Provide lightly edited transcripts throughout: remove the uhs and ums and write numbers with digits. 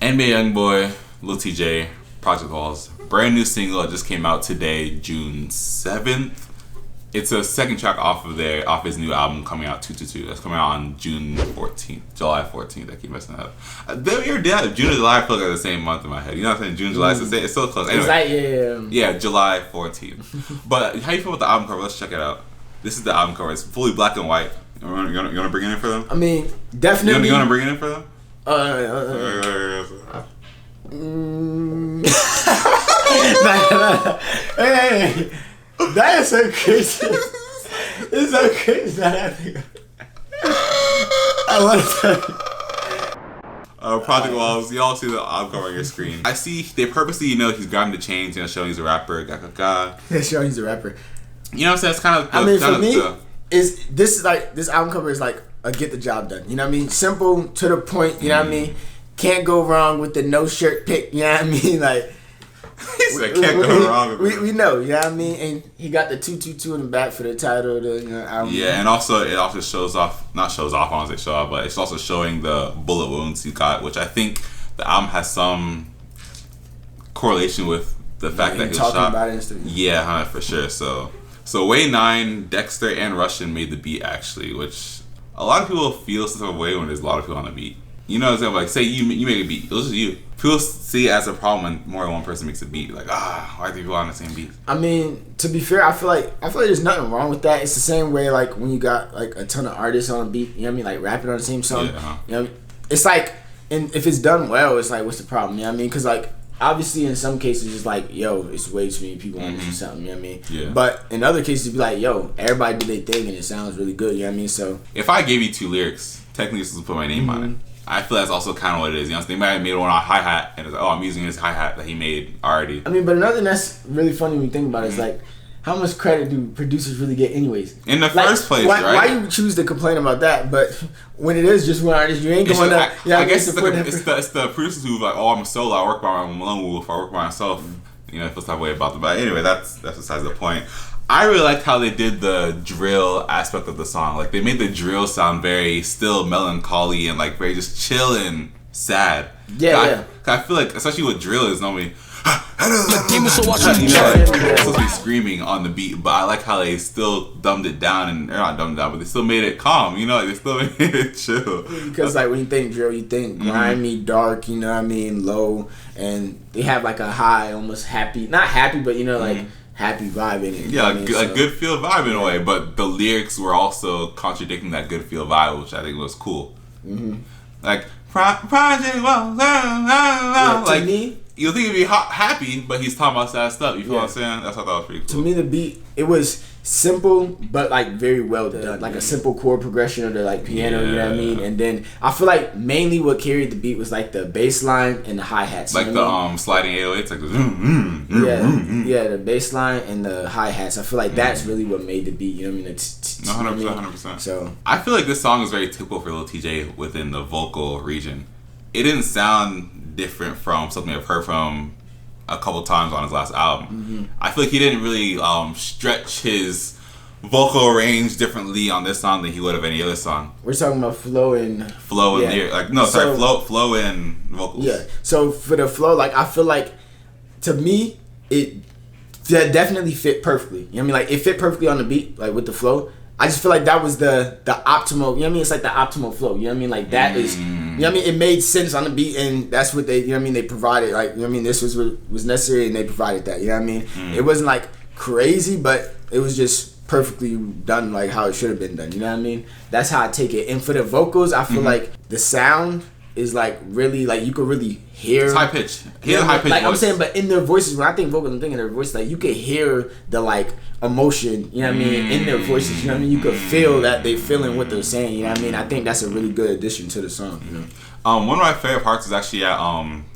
NBA YoungBoy, Lil Tjay, Project Walls. Brand new single. It just came out today, June 7th. It's a second track off his new album coming out 222. That's coming out on June 14th, July 14th. I keep messing that up. June and July feel like the same month in my head. You know what I'm saying? June, July, it's so close. Anyway, it's like, yeah, July 14th. But how you feel about the album cover? Let's check it out. This is the album cover. It's fully black and white. You want to bring it in for them? I mean, definitely. You want to bring it in for them? Hey, that is so crazy. It's so crazy that I want to Project Walls, y'all see the album cover on your screen. I see they purposely, he's grabbing the chains, showing he's a rapper, They're showing he's a rapper. You know what I'm saying? It's kind of. For me, this album cover is like a get the job done. You know what I mean? Simple, to the point. You know what I mean? Can't go wrong with the no shirt pick. You know what I mean? Like. He said, can't go wrong with we know, you know what I mean? And he got the 222 in the back for the title of the album. Yeah, and also it also shows off, I don't want to say show off, but it's also showing the bullet wounds he got, which I think the album has some correlation with the fact that he was shot. About it and stuff. Yeah, for sure. So Way 9, Dexter, and Russian made the beat actually, which a lot of people feel some sort of way when there's a lot of people on the beat. You know what I'm saying? Like, say you make a beat, it was just you. People see it as a problem when more than one person makes a beat. Like, why are people on the same beat? I mean, to be fair, I feel like there's nothing wrong with that. It's the same way like when you got like a ton of artists on a beat. You know what I mean? Like rapping on the same song. Yeah, You know what I mean? It's like, and if it's done well, it's like, what's the problem? You know what I mean? Because like obviously in some cases it's like, yo, it's way too many people on this or something. You know what I mean? Yeah. But in other cases it'd be like, yo, everybody did their thing and it sounds really good. You know what I mean? So if I gave you 2 lyrics, technically this is put my name on it. I feel that's also kind of what it is. They might have made one on a hi-hat, and it's like, I'm using his hi-hat that he made already. I mean, but another thing that's really funny when you think about it is like, how much credit do producers really get anyways? In the first place, right? Why you choose to complain about that? But when it is just one artist, you ain't going to... I guess it's the producers who like, I'm a solo, I work by my lone wolf, I work by myself. It feels that way about them. But anyway, that's besides the point. I really liked how they did the drill aspect of the song. Like, they made the drill sound very still melancholy and like very just chill and sad. Yeah. I feel like, especially with drill, is normally it's supposed to be screaming on the beat, but I like how they still dumbed it down, and they're not dumbed down, but they still made it calm. Like they still made it chill. Because like when you think drill, you think grimy, dark. You know what I mean, low, and they have like a high, almost happy, not happy, but like. Happy vibe in it. Yeah, a good feel vibe in a way, but the lyrics were also contradicting that good feel vibe, which I think was cool. Like, Project Walls, like, me, you'll think it'd be happy, but he's talking about sad stuff. You feel what I'm saying? That's what I thought was pretty cool. To me, the beat, it was simple, but like very well done. Like a simple chord progression of the like piano, you know what I mean? And then I feel like mainly what carried the beat was like the bass line and the hi-hats. Like the sliding 808s, like the the bass line and the hi-hats. I feel like that's really what made the beat, you know what I mean? 100%. So I feel like this song is very typical for Lil Tjay within the vocal region. It didn't sound different from something I've heard from a couple times on his last album. I feel like he didn't really stretch his vocal range differently on this song than he would have any other song. We're talking about flow and lyric. Flow and vocals. Yeah. So for the flow, like I feel like to me it definitely fit perfectly. You know what I mean? Like it fit perfectly on the beat, like with the flow. I just feel like that was the optimal, you know what I mean? It's like the optimal flow, you know what I mean? Like that is, you know what I mean? It made sense on the beat, and that's what they, you know what I mean? They provided, like, you know what I mean? This was what was necessary, and they provided that, you know what I mean? It wasn't like crazy, but it was just perfectly done like how it should have been done, you know what I mean? That's how I take it. And for the vocals, I feel like the sound is like really, like you could really hear. It's high pitch. Hear the high pitch. Like voice. I'm saying, but in their voices, when I think vocals, I'm thinking their voices, like you could hear the like emotion, you know what I mean, in their voices, you know what I mean? You could feel that they feeling what they're saying, you know what I mean? I think that's a really good addition to the song, you know? One of my favorite parts is actually at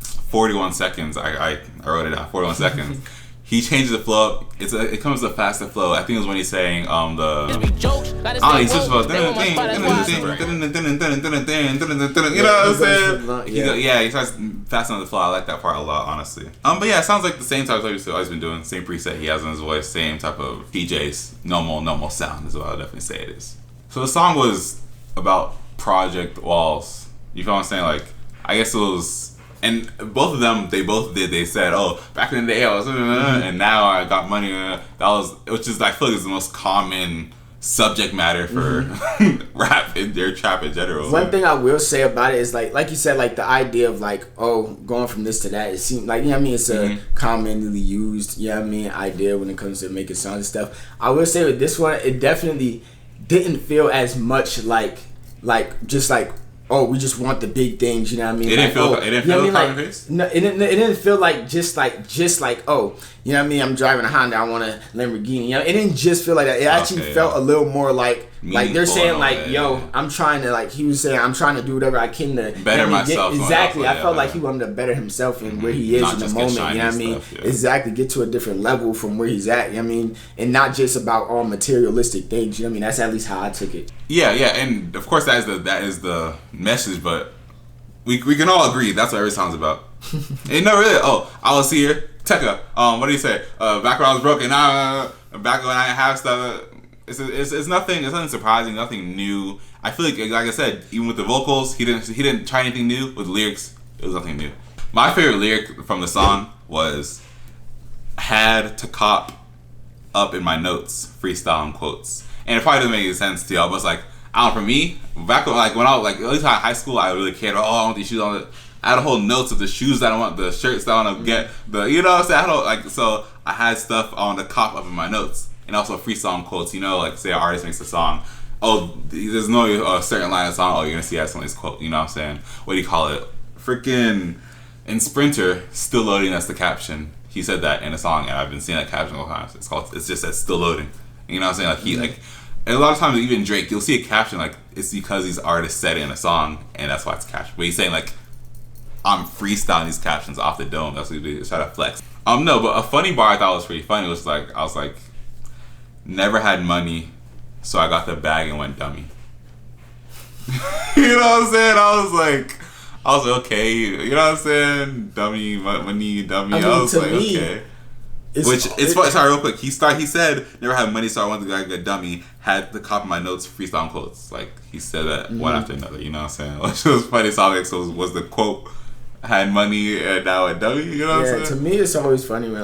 41 seconds. I wrote it down, 41 seconds. He changes the flow. It comes a faster flow. I think it was when he's saying he switches flow. You know what I'm saying? He starts faster on the flow. I like that part a lot, honestly. But yeah, it sounds like the same type of stuff he's always been doing. Same preset he has in his voice. Same type of DJ's normal sound is what I'll definitely say it is. So the song was about Project Walls. You feel what I'm saying? Like, I guess it was And both of them, they both did. They said, "Oh, back in the day, I was, and now I got money." Which is, I feel like, is the most common subject matter for rap and their trap in general. One thing I will say about it is like you said, like the idea of like, oh, going from this to that, it seems like, you know what I mean, it's a commonly used, you know what I mean, idea when it comes to making songs and stuff. I will say with this one, it definitely didn't feel as much like just like, oh, we just want the big things, you know what I mean? It didn't feel pace? No, it didn't feel like just like, oh, you know what I mean, I'm driving a Honda, I want a Lamborghini. You know, it didn't just feel like that. It actually felt a little more like they're saying like, yo, I'm trying to, like he was saying, I'm trying to do whatever I can to better myself. Exactly. I felt like he wanted to better himself and where he is in the moment. You know what I mean? Exactly. Get to a different level from where he's at. You know what I mean? And not just about all materialistic things. You know what I mean? That's at least how I took it. Yeah, and of course that is the message, but we can all agree that's what every song's about. And no, really. Oh, I was here, Tekka. What do you say? Back when I was broken, back when I didn't have stuff. It's nothing. It's nothing surprising. Nothing new. I feel like I said, even with the vocals, he didn't try anything new. With the lyrics, it was nothing new. My favorite lyric from the song was, "Had to cop up in my notes, freestyle in quotes." And it probably doesn't make any sense to y'all, but it's like, I don't know, for me, back when I was like, at least in high school, I really cared. Oh, I want these shoes on. I had a whole notes of the shoes that I want, the shirts that I want to get, you know what I'm saying? So I had stuff on the cop up in my notes, and also freestyle quotes. You know, like say an artist makes a song. Oh, there's no certain line of the song. Oh, you're gonna see that somebody's quote. You know what I'm saying? What do you call it? Freaking in Sprinter, still loading. That's the caption. He said that in a song, and I've been seeing that caption all the time. It's just that still loading. You know what I'm saying? Like and a lot of times even Drake, you'll see a caption like it's because these artists said it in a song, and that's why it's captioned. But he's saying like, I'm freestyling these captions off the dome. That's what he's trying to flex. No, but a funny bar I thought was pretty funny was like, I was like, never had money, so I got the bag and went dummy. You know what I'm saying? I was like, okay, you know what I'm saying? Dummy, money, dummy. I was like, okay. It's funny. Sorry, real quick. He said never had money, so I wanted to get a dummy. Had to copy my notes, freestyle quotes. Like he said that one after another. You know what I'm saying? Which was funny. So was the quote, had money and now a dummy. You know what I'm saying? To me, it's always funny when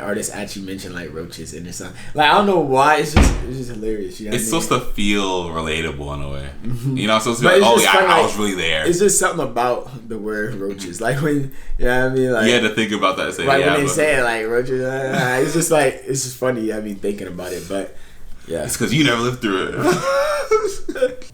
artists actually mention like roaches in their song. Like I don't know why, it's just hilarious. You know it's supposed to feel relatable in a way. You know, it's supposed to be like, oh yeah, I was really there. It's just something about the word roaches. Like when, you know what I mean? Like you had to think about that. Say, when they say it, like roaches, it's just like, it's just funny. I mean, thinking about it, but yeah, it's because you never lived through it.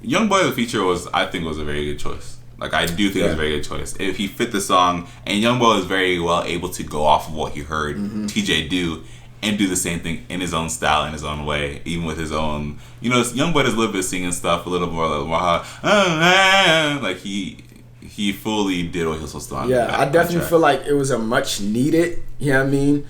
YoungBoy the feature I think was a very good choice. Like I do think it was a very good choice. If he fit the song, and YoungBoy was very well able to go off of what he heard Tjay do and do the same thing in his own style, in his own way, even with his own. You know, YoungBoy does a little bit of singing stuff, a little more like he fully did what he was supposed to do. Yeah, I definitely feel like it was a much needed. You know what I mean?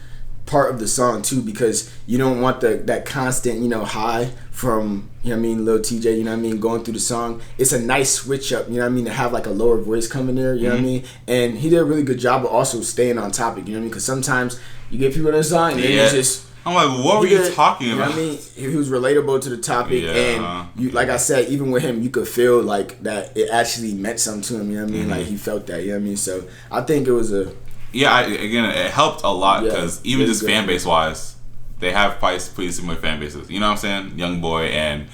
Part of the song too, because you don't want that constant, you know, high from, you know what I mean, Lil Tjay, you know what I mean, going through the song. It's a nice switch up, you know what I mean, to have like a lower voice coming there, you know what I mean, and he did a really good job of also staying on topic, you know what I mean, because sometimes you get people in a song and then you just, I'm like, what were you talking about? You know what I mean, he was relatable to the topic, and you, like I said, even with him, you could feel like that it actually meant something to him, you know what I mean, like he felt that, you know what I mean, so I think it was again, it helped a lot because even just fan base wise, they have pretty similar fan bases. You know what I'm saying? YoungBoy and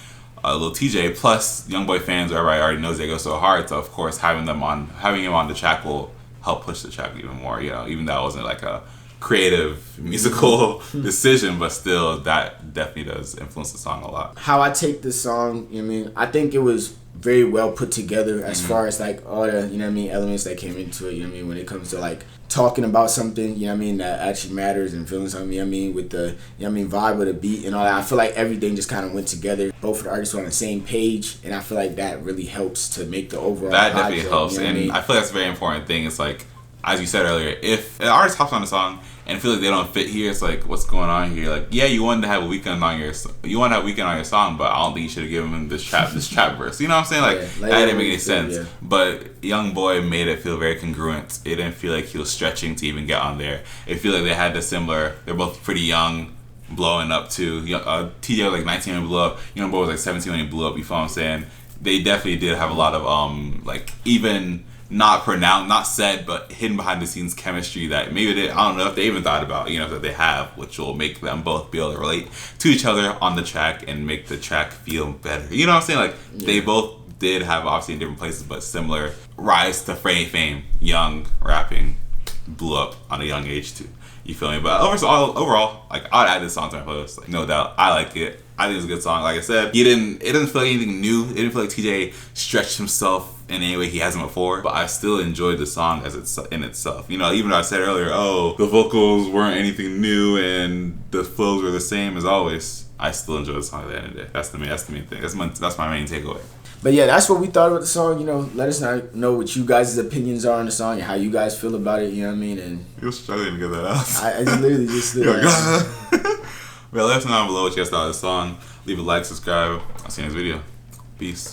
Lil Tjay, plus YoungBoy fans, everybody already knows they go so hard. So of course, having him on the track will help push the track even more. You know, even though it wasn't like a creative musical decision, but still, that definitely does influence the song a lot. How I take this song, you know what I mean, I think it was very well put together as far as like all the, you know what I mean, elements that came into it, you know what I mean, when it comes to like talking about something, you know what I mean, that actually matters and feeling something, you know what I mean, with the, you know what I mean, vibe of the beat and all that. I feel like everything just kind of went together. Both of the artists were on the same page, and I feel like that really helps to make the overall that definitely helps, you know, and I feel like that's a very important thing. It's like, as you said earlier, if an artist hops on a song and feel like they don't fit here, it's like, what's going on here? Like, yeah, you wanted to have a weekend on your song, but I don't think you should have given him this trap verse. You know what I'm saying? Like that didn't make any sense. Yeah. But YoungBoy made it feel very congruent. It didn't feel like he was stretching to even get on there. It feel like they had the similar. They're both pretty young, blowing up too. Tjay was like 19 when he blew up. YoungBoy was like 17 when he blew up. You feel what I'm saying? They definitely did have a lot of like even not pronounced, not said, but hidden behind the scenes chemistry that maybe I don't know if they even thought about, that they have, which will make them both be able to relate to each other on the track and make the track feel better. You know what I'm saying? Like, they both did have, obviously in different places, but similar rise to fame. Young rapping blew up on a young age too. You feel me? But overall, like, I'd add this song to my playlist. Like, no doubt, I like it. I think it's a good song. Like I said, it didn't feel like anything new. It didn't feel like Tjay stretched himself in any way he hasn't before. But I still enjoyed the song as it's in itself. Even though I said earlier, the vocals weren't anything new and the flows were the same as always, I still enjoy the song at the end of the day. That's the main thing. That's my main takeaway. But yeah, that's what we thought about the song. Let us know what you guys' opinions are on the song and how you guys feel about it. You know what I mean? And you're struggling to get that out. I literally just did that. Well, let us know down below what you guys thought of the song. Leave a like, subscribe. I'll see you next video. Peace.